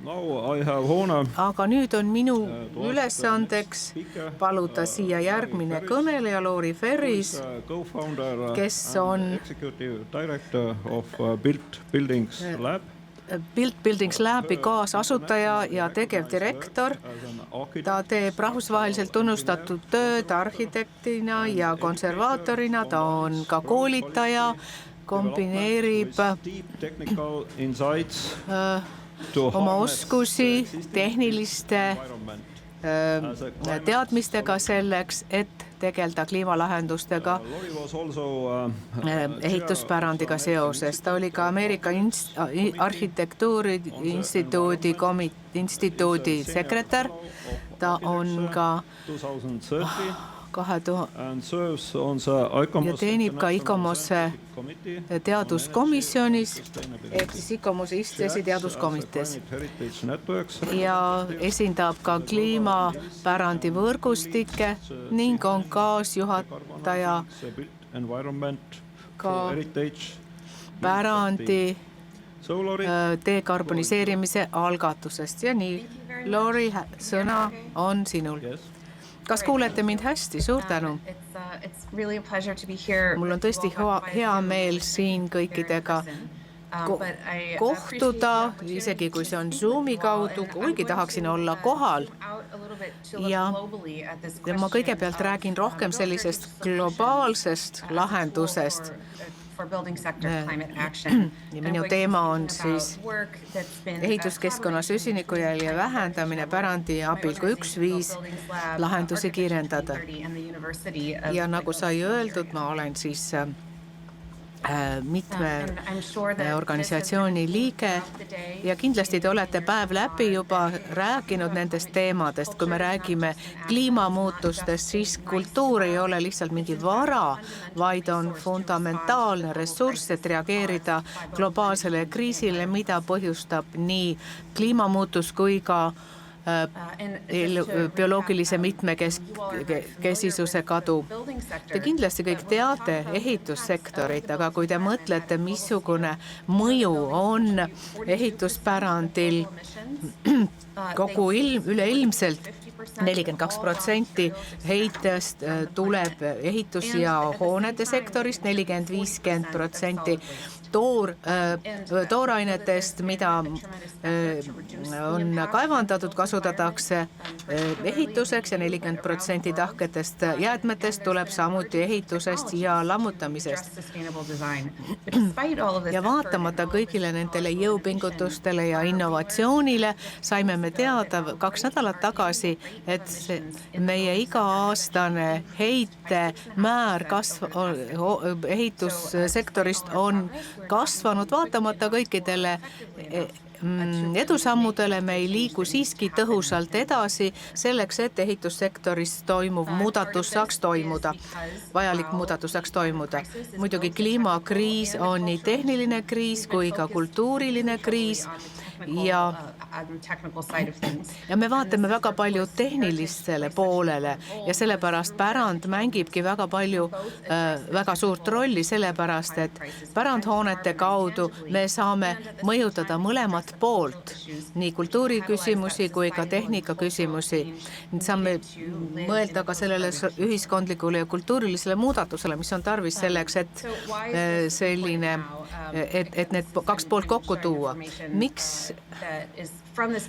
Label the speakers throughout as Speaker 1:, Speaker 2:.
Speaker 1: Aga nüüd on minu ülesandeks paluda siia järgmine kõneleja Lori Ferris, kes on Built Buildings Labi kaasasutaja ja tegevdirektor. Ta teeb rahvusvaheliselt tunnustatud tööd arhitektina ja konservaatorina, ta on ka koolitaja, kombineerib oma oskusi tehniliste teadmistega selleks, et tegelda kliimalahendustega ehituspärandiga seoses. Ta oli ka Ameerika arhitektuuri instituudi sekretär. Ta on ka 2000 ja teenib ka ICOMOS-e teaduskomisjonis ehk siis ICOMOS-e istesi teaduskomitees ja esindab ka kliimapärandi võrgustikke ning on kaasjuhataja ka pärandi dekarboniseerimise algatusest. Ja nii, Lori, sõna on sinul. Kas kuulete mind hästi? Suur tänu. Mul on tõesti hea meel siin kõikidega kohtuda, isegi kui see on Zoomi kaudu, kuigi tahaksin olla kohal. Ja ma kõigepealt räägin rohkem sellisest globaalsest lahendusest. Ja minu teema on siis ehituskeskkonna süsinikujälje vähendamine pärandi abil kui üks viis lahendusi kiirendada. Ja nagu sai öeldud, ma olen siis mitme organisatsiooni liige ja kindlasti te olete päev läbi juba rääkinud nendest teemadest. Kui me räägime kliimamuutustest, siis kultuur ei ole lihtsalt mingi vara, vaid on fundamentaalne ressurss, et reageerida globaalsele kriisile, mida põhjustab nii kliimamuutus kui ka bioloogilise mitmekesisuse kadu. Te kindlasti kõik teate ehitussektorit, aga kui te mõtlete, missugune mõju on ehituspärandil kogu üleilmselt, 42% heitest tuleb ehitus- ja hoonete sektorist, 40-50% toorainetest, mida on kaevandatud, kasutatakse ehituseks ja 40% tahketest jäätmetest tuleb samuti ehitusest ja lammutamisest. Ja vaatamata kõigile nendele jõupingutustele ja innovatsioonile saime me teada 2 nädalat tagasi, et meie iga-aastane heite määr ehitussektorist on kasvanud, vaatamata kõikidele edusammudele me ei liigu siiski tõhusalt edasi selleks, et ehitussektoris toimuv muudatus saaks toimuda, vajalik muudatus saaks toimuda. Muidugi kliimakriis on nii tehniline kriis kui ka kultuuriline kriis ja me vaatame väga palju tehnilistele poolele ja sellepärast pärand mängibki väga suurt rolli, sellepärast et pärandhoonete kaudu me saame mõjutada mõlemat poolt, nii kultuuriküsimusi kui ka tehnikaküsimusi. Saame mõelda ka sellele ühiskondlikule ja kultuurilisele muudatusele, mis on tarvis selleks, et need 2 poolt kokku tuua. Miks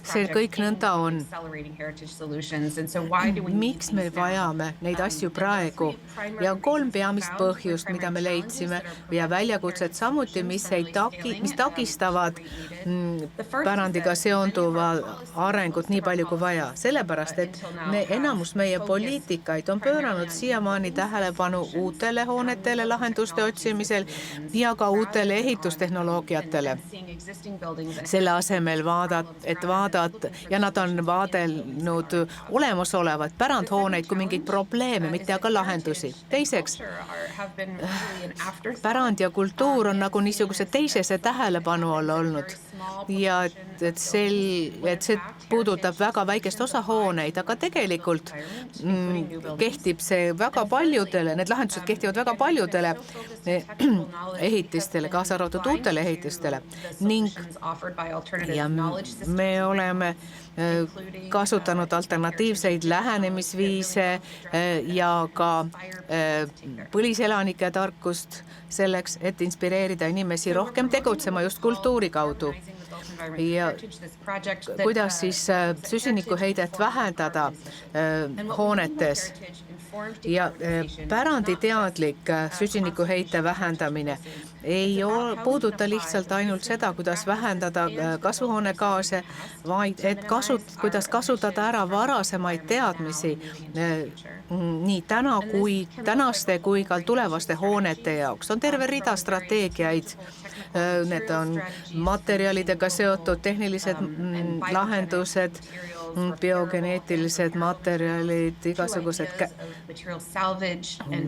Speaker 1: see kõik nõnda on? Miks me vajame neid asju praegu? Ja on 3 peamist põhjust, mida me leidsime ja väljakutsed samuti, mis takistavad pärandiga seonduva arengut nii palju kui vaja. Sellepärast, et enamus meie poliitikaid on pööranud siiamaani tähelepanu uutele hoonetele lahenduste otsimisel ja ka uutele ehitustehnoloogiatele. Selle asemel ja nad on vaadelnud olemasolevad pärandhooneid kui mingeid probleeme, mitte aga lahendusi. Teiseks, pärand ja kultuur on nagu niisuguse teisese tähelepanu all olnud. ja et see puudutab väga väikest osa hooneid, aga tegelikult kehtib see väga paljudele, need lahendused kehtivad väga paljudele ehitistele, kaasa arvatud uutele ehitistele ning ja me oleme kasutanud alternatiivseid lähenemisviise ja ka põliselanike tarkust selleks, et inspireerida inimesi rohkem tegutsema just kultuuri kaudu. Ja kuidas siis süsinikuheidet vähendada hoonetes ja päranditeadlik süsinikuheite vähendamine ei puuduta lihtsalt ainult seda, kuidas vähendada kasvuhoonegaase, vaid et kuidas kasutada ära varasemaid teadmisi nii tänaste kui ka tulevaste hoonete jaoks. On terve rida strateegiaid, need on materjalidega seotud tehnilised lahendused, biogeneetilised materjalid, igasugused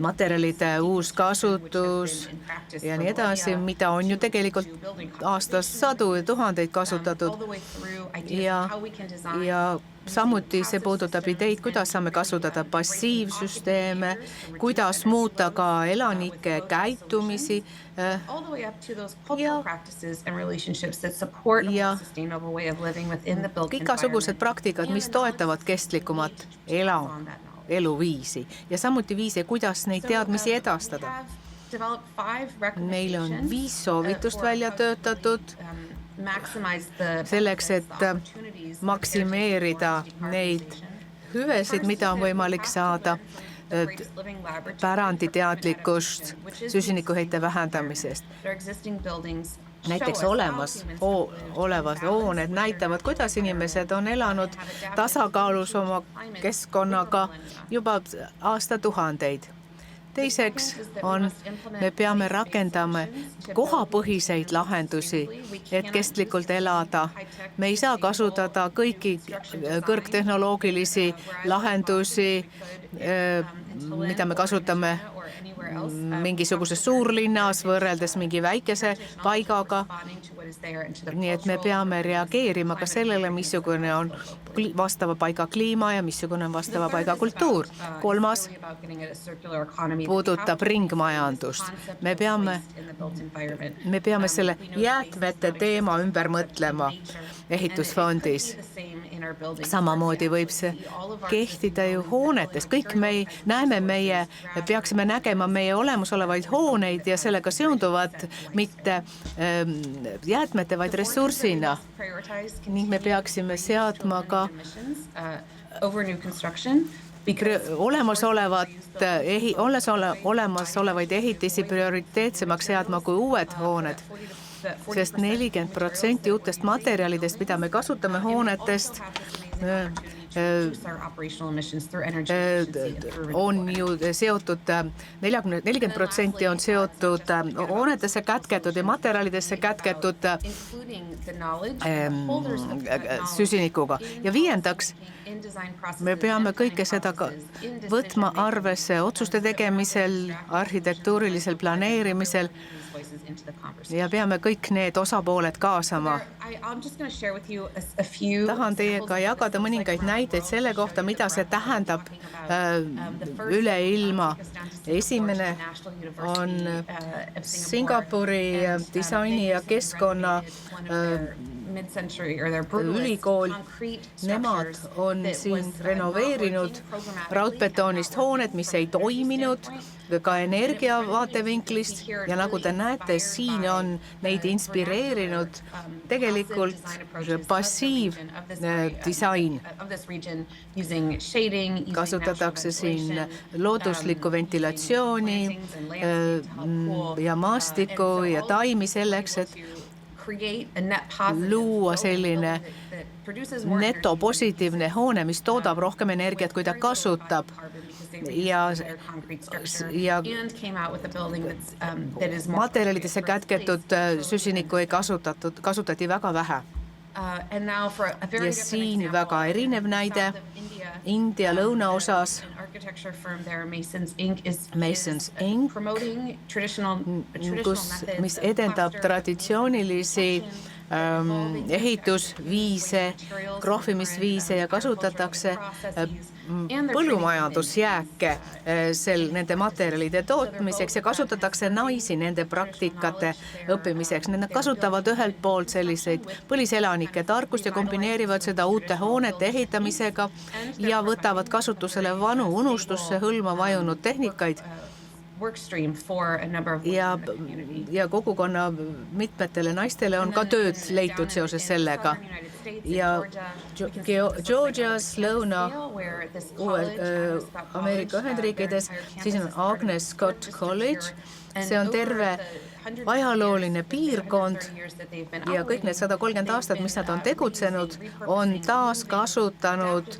Speaker 1: materjalide uus kasutus ja nii edasi, mida on ju tegelikult aastas sadu ja tuhandeid kasutatud ja samuti see puudutab ideid, kuidas saame kasutada passiivsüsteeme, kuidas muuta ka elanike käitumisi ja igasugused praktikad, mis toetavad kestlikumat eluviisi ja samuti viise, kuidas neid teadmisi edastada. Meil on 5 soovitust välja töötatud selleks, et maksimeerida neid hüvesid, mida on võimalik saada päranditeadlikust süsinikuheite vähendamisest. Näiteks olevad hooned näitavad, kuidas inimesed on elanud tasakaalus oma keskkonnaga juba aastatuhandeid. Teiseks me peame rakendama kohapõhiseid lahendusi, et kestlikult elada. Me ei saa kasutada kõiki kõrgtehnoloogilisi lahendusi, mida me kasutame mingisuguses suurlinnas võrreldes mingi väikese paigaga. Nii et me peame reageerima ka sellele, missugune on vastava paiga kliima ja missugune on vastava paiga kultuur. 3. puudutab ringmajandust. Me peame selle jäätmete teema ümber mõtlema ehitusfondis. Samamoodi võib see kehtida ju hoonetes. Kõik me peaksime nägema meie olemasolevaid hooneid ja sellega seonduvad mitte jäätmete, vaid ressursina. Ning me peaksime seadma ka olemasolevaid ehitisi prioriteetsemaks seadma kui uued hooned, sest 40% uutest materjalidest, mida me kasutame hoonetest, on ju seotud, 40% on seotud hoonetesse kätketud ja materjalidesse kätketud süsinikuga. Ja 5. me peame kõike seda võtma arvesse otsuste tegemisel, arhitektuurilisel planeerimisel ja peame kõik need osapooled kaasama. Tahan teiega jagada mõningaid näiteid selle kohta, mida see tähendab üle ilma. Esimene on Singapuri disaini ja keskkonna ülikool. Nemad on siin renoveerinud raudbetoonist hooned, mis ei toiminud ka energia vaatevinklist ja nagu te näete, siin on neid inspireerinud tegelikult passiivdisain. Kasutatakse siin looduslikku ventilatsiooni ja maastikku ja taimi selleks, et luua selline netopositiivne hoone, mis toodab rohkem energiat, kui ta kasutab. Ja materjalidesse kätketud süsinikku ei kasutati väga vähe. Ja siin väga erinev näide India lõunaosas. Masons Inc., mis edendab traditsioonilisi ehitusviise, krohvimisviise ja kasutatakse põllumajandusjääke nende materjalide tootmiseks ja kasutatakse naisi nende praktikate õppimiseks. Nad kasutavad ühelt poolt selliseid põliselanike tarkust ja kombineerivad seda uute hoonete ehitamisega ja võtavad kasutusele vanu unustusse hõlma vajunud tehnikaid ja kogukonna mitmetele naistele on ka tööd leitud seoses sellega. Ja Georgias, Lõuna-Ameerika Ühendriikides, siis on Agnes Scott College, see on terve ajalooline piirkond ja kõik need 130 aastat, mis nad on tegutsenud, on taaskasutanud,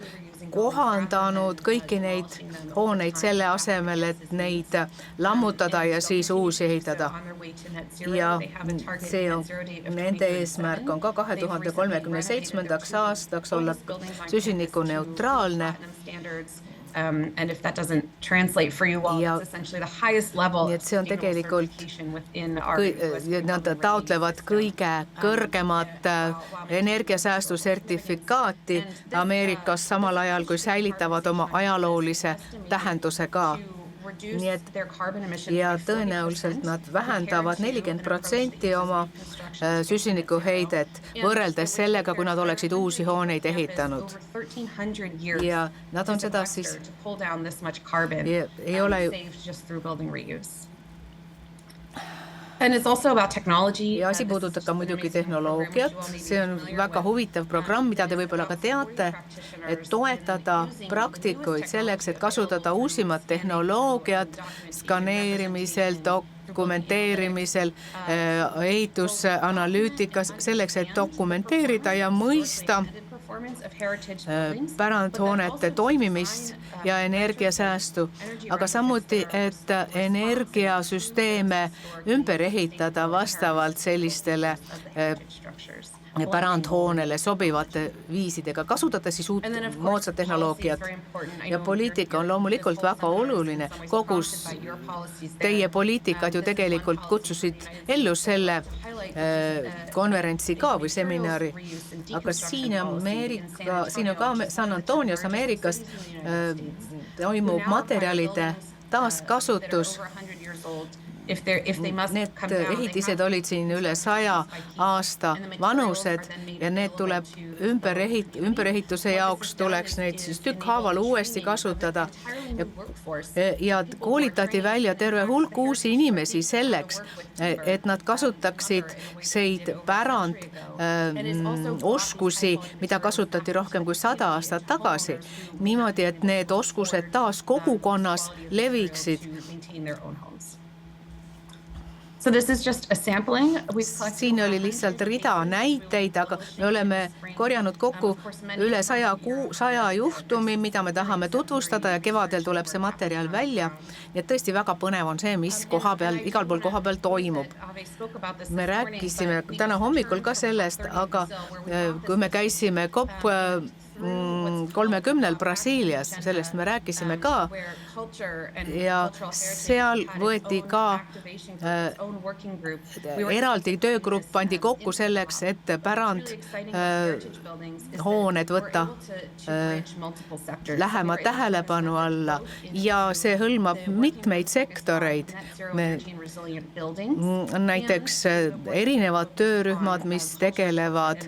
Speaker 1: kohandanud kõiki neid hooneid selle asemel, et neid lammutada ja siis uusi ehitada. Ja see on, nende eesmärk on ka 2037. aastaks olla süsinikuneutraalne.
Speaker 2: And if that doesn't translate for you well, it's essentially the highest level of certification within our university.
Speaker 1: Nad taotlevad kõige kõrgemat energiasäästu sertifikaati Ameerikas samal ajal, kui säilitavad oma ajaloolise tähenduse ka. Nii et, ja tõenäoliselt nad vähendavad 40% oma süsinikuheidet võrreldes sellega, kui nad oleksid uusi hooneid ehitanud. Ja nad on seda siis, ei ole ju, ja asi puudutab ka muidugi tehnoloogiat. See on väga huvitav programm, mida te võib-olla ka teate, et toetada praktikuid selleks, et kasutada uusimat tehnoloogiat skaneerimisel, dokumenteerimisel, ehitusanalüütikas, selleks, et dokumenteerida ja mõista pärandhoonete toimimist ja energiasäästu, aga samuti, et energiasüsteeme ümber ehitada vastavalt sellistele pärandhoonele sobivate viisidega, kasutades siis uut moodsat tehnoloogiat. Ja poliitika on loomulikult väga oluline. Kogus teie poliitikad ju tegelikult kutsusid ellu selle konverentsi ka või seminari. Aga siin on ka San Antonios Ameerikas toimub materjalide taaskasutus. Need ehitised olid siin üle 100 aasta vanused ja need tuleb ümberehituse jaoks tuleks neid siis tükkhaaval uuesti kasutada ja koolitati välja terve hulk uusi inimesi selleks, et nad kasutaksid seid pärand oskusi, mida kasutati rohkem kui 100 aastat tagasi, niimoodi, et need oskused taas kogukonnas leviksid.
Speaker 2: So this is just a sampling.
Speaker 1: Siin oli lihtsalt rida näiteid, aga me oleme korjanud kokku üle 100 juhtumi, mida me tahame tutvustada ja kevadel tuleb see materjal välja. Nii et tõesti väga põnev on see, mis igal pool koha peal toimub. Me rääkisime täna hommikul ka sellest, aga kui me käisime COP30 Brasiilias, sellest me rääkisime ka ja seal võeti ka eraldi töögrupp pandi kokku selleks, et pärand hooned võtta lähema tähelepanu alla ja see hõlmab mitmeid sektoreid. Näiteks erinevad töörühmad, mis tegelevad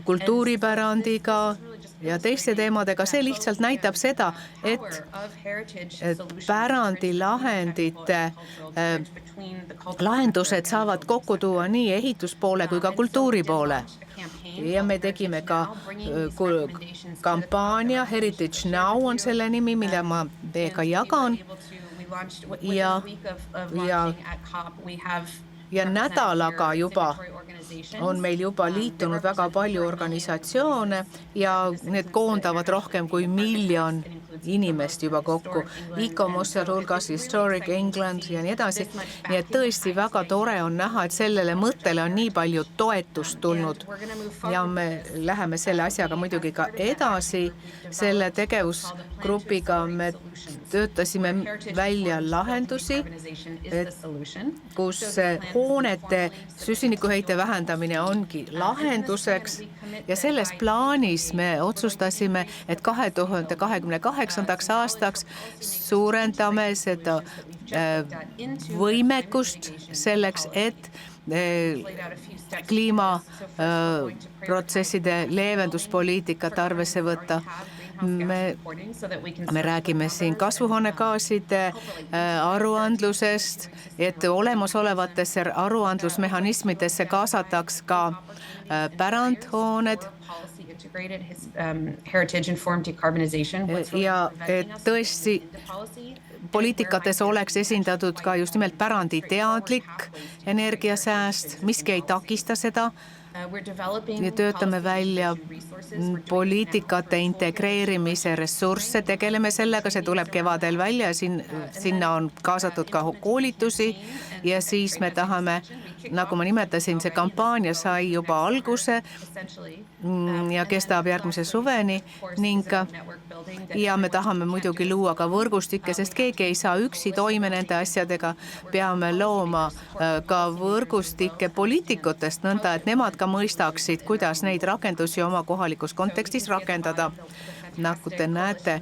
Speaker 1: kultuuripärandiga ja teiste teemadega. See lihtsalt näitab seda, et pärandi lahendused saavad kokku tuua nii ehituspoole kui ka kultuuripoole. Ja me tegime ka kampaania, Heritage Now on selle nimi, mille ma teiega jagan. Ja nädalaga juba on meil juba liitunud väga palju organisatsioone ja need koondavad rohkem kui 1 miljon inimest juba kokku. ICOMOS hulgas, Historic England ja nii edasi. Nii et tõesti väga tore on näha, et sellele mõttele on nii palju toetust tulnud ja me läheme selle asjaga muidugi ka edasi. Selle tegevusgrupiga me töötasime välja lahendusi, kus hoonete süsinikuheite vähendamine ongi lahenduseks ja selles plaanis me otsustasime, et 2028. aastaks suurendame seda võimekust selleks, et kliimaprotsesside leevenduspoliitikat arvesse võtta. Me räägime siin kasvuhoonegaaside aruandlusest, et olemasolevatesse aruandlusmehhanismidesse kaasataks ka pärandhooned ja et tõesti poliitikates oleks esindatud ka just nimelt päranditeadlik energiasääst, miski ei takista seda. Ja töötame välja poliitikate integreerimise ressursse, tegeleme sellega, see tuleb kevadel välja ja sinna on kaasatud ka koolitusi ja siis me tahame, nagu ma nimetasin, see kampaania sai juba alguse ja kestab järgmise suveni ning ja me tahame muidugi luua ka võrgustikke, sest keegi ei saa üksi toime nende asjadega. Peame looma ka võrgustikke poliitikutest nõnda, et nemad ka mõistaksid, kuidas neid rakendusi oma kohalikus kontekstis rakendada. Nagu te näete,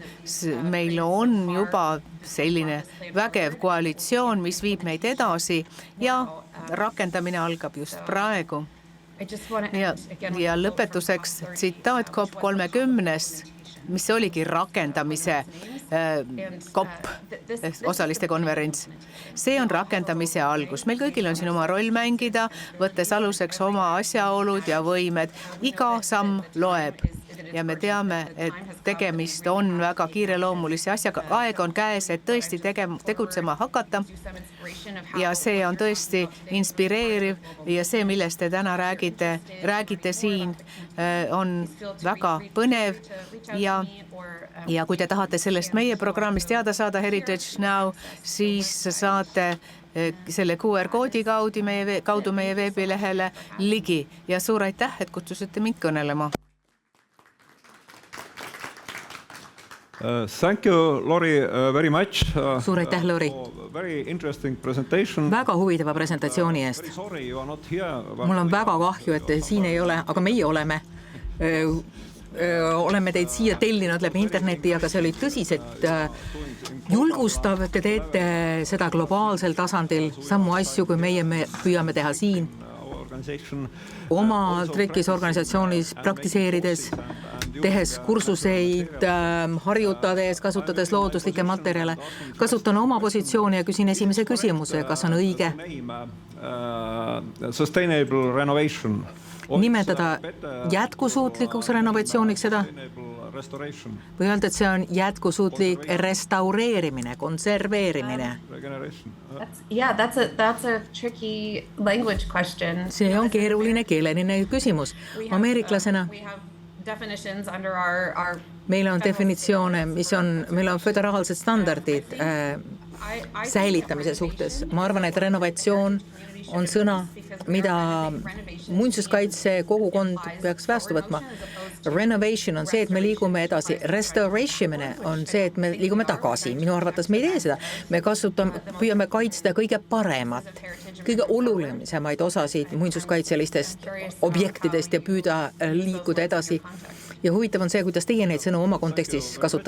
Speaker 1: meil on juba selline vägev koalitsioon, mis viib meid edasi ja rakendamine algab just praegu. Ja lõpetuseks tsitaat COP30, mis oligi rakendamise COP osaliste konverents. See on rakendamise algus. Meil kõigil on siin oma roll mängida, võttes aluseks oma asjaolud ja võimed. Iga samm loeb. Ja me teame, et tegemist on väga kiireloomulise asjaga. Aeg on käes, et tõesti tegutsema hakata. Ja see on tõesti inspireeriv ja see, millest te täna räägite siin, on väga põnev ja kui te tahate sellest meie programmist teada saada Heritage Now, siis saate selle QR-koodi kaudu meie veebilehele ligi ja suur aitäh, et kutsusite mind kõnelema.
Speaker 3: Thank you, Lori, very much.
Speaker 4: Suur aitäh, Lori. Väga huvitava presentatsiooni eest. Mul on väga kahju, et te siin ei ole, aga meie oleme. Oleme teid siia tellinud läbi interneti, aga see oli tõsiselt julgustav. Te teete seda globaalsel tasandil, samu asju, kui meie püüame teha siin. Oma trikis organisatsioonis praktiseerides, tehes kursuseid, harjutades, kasutades looduslikke materjale. Kasutan oma positsiooni ja küsin esimese küsimuse, kas on õige nimetada jätkusuutlikuks renovatsiooniks seda või öelda, et see on jätkusuutlik restaureerimine, konserveerimine. See on keeruline keeleline küsimus. Ameeriklasena meil on definitsioone, meil on föderaalsed standardid säilitamise suhtes. Ma arvan, et renovatsioon on sõna, mida muinsuskaitse kogukond peaks vastu võtma. Renovation on see, et me liigume edasi. Restoration on see, et me liigume tagasi. Minu arvates me ei tee seda. Me püüame kaitsta kõige paremat, kõige olulisemaid osasid muinsuskaitselistest objektidest ja püüda liikuda edasi. Ja huvitav on see, kuidas teie neid sõnu oma kontekstis kasutate.